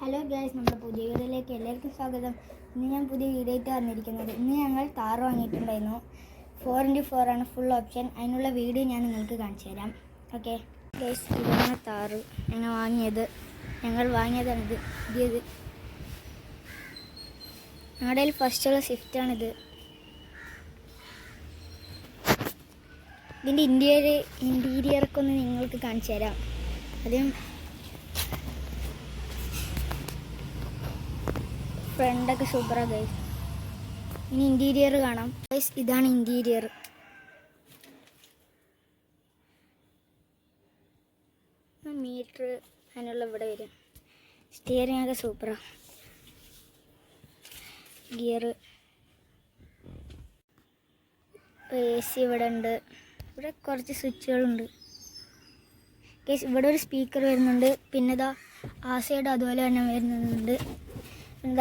Hello guys, നമ്മുടെ പുതിയ വീഡിയോയിലേക്ക് എല്ലാവർക്കും സ്വാഗതം. ഇന്ന് ഞാൻ പുതിയ വീഡിയോ ആയിട്ട് വന്നിരിക്കുന്നത്. ഇന്ന് ഞങ്ങൾ താറ് വാങ്ങിയിട്ടുണ്ടായിരുന്നു. 4x4 ആണ് ഫുൾ ഓപ്ഷൻ. അതിനുള്ള വീഡിയോ ഞാൻ നിങ്ങൾക്ക് കാണിച്ചു തരാം. ഓക്കെ ഗൈസ്, ഇതാണ് താറ് ഞങ്ങൾ വാങ്ങിയതാണിത്. ഞങ്ങളുടെ കയ്യിൽ ഫസ്റ്റുള്ള സ്വിഫ്റ്റാണിത്. ഇതിൻ്റെ ഇൻറ്റീരിയറൊക്കെ ഒന്ന് നിങ്ങൾക്ക് കാണിച്ചു തരാം. ആദ്യം ഫ്രണ്ടൊക്കെ സൂപ്പറാണ് ഗൈസ്. ഇനി ഇൻറ്റീരിയർ കാണാം ഗൈസ്. ഇതാണ് ഇൻറ്റീരിയർ. മീറ്റർ അതിനുള്ള ഇവിടെ വരും. സ്റ്റിയറിംഗ് ഒക്കെ സൂപ്പറാണ്. ഗിയർ, AC ഇവിടെ ഉണ്ട്. ഇവിടെ കുറച്ച് സ്വിച്ചുകളുണ്ട് ഗൈസ്. ഇവിടെ ഒരു സ്പീക്കർ വരുന്നുണ്ട്. പിന്നെ ഇതാ ആ സൈഡ് അതുപോലെ തന്നെ വരുന്നുണ്ട്.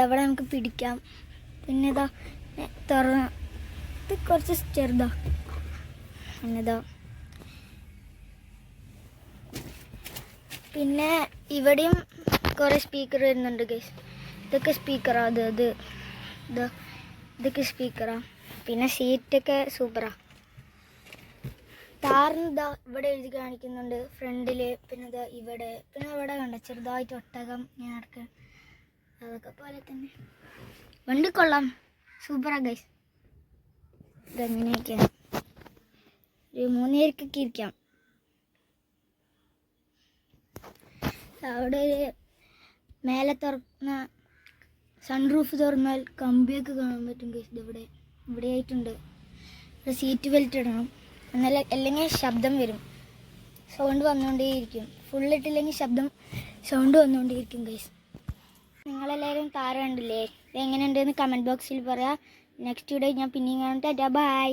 അവിടെ നമുക്ക് പിടിക്കാം. പിന്നെ ഇതാ ഇത് കുറച്ച് ചെറുതാ. പിന്നെതാ പിന്നെ ഇവിടെയും കുറേ സ്പീക്കർ വരുന്നുണ്ട് ഗൈസ്. ഇതൊക്കെ സ്പീക്കറാ. ഇതൊക്കെ സ്പീക്കറാ. പിന്നെ സീറ്റൊക്കെ സൂപ്പറാ. താറിന് ഇതാ ഇവിടെ എഴുതി കാണിക്കുന്നുണ്ട് ഫ്രണ്ടിൽ. പിന്നെ ഇതാ പിന്നെ ഇവിടെ കണ്ട ചെറുതായിട്ട് ഒട്ടകം ഞാൻ നടക്കുക. അതൊക്കെ പോലെ തന്നെ വണ്ടി കൊള്ളാം, സൂപ്പറാ ഗൈസ്. ഇതെങ്ങനെയൊക്കെയാണ് ഒരു 3 പേർക്കൊക്കെ ഇരിക്കാം. അവിടെ ഒരു മേലെ തുറന്ന സൺറൂഫ് തുറന്നാൽ കമ്പിയൊക്കെ കാണാൻ പറ്റും ഗൈസ്. ഇവിടെ ആയിട്ടുണ്ട്. ഇവിടെ സീറ്റ് ബെൽറ്റ് ഇടണം, അല്ലെങ്കിൽ ശബ്ദം വരും. സൗണ്ട് വന്നുകൊണ്ടേയിരിക്കും. ഫുള്ളിട്ടില്ലെങ്കിൽ സൗണ്ട് വന്നുകൊണ്ടേയിരിക്കും ഗൈസ്. നിങ്ങളെല്ലാവരും താറ് കണ്ടില്ലേ? ഇതെങ്ങനെയുണ്ടെന്ന് കമൻറ്റ് ബോക്സിൽ പറയാം. നെക്സ്റ്റ് വീഡിയോ ഞാൻ പിന്നെയും കാണട്ടെ. ബൈ.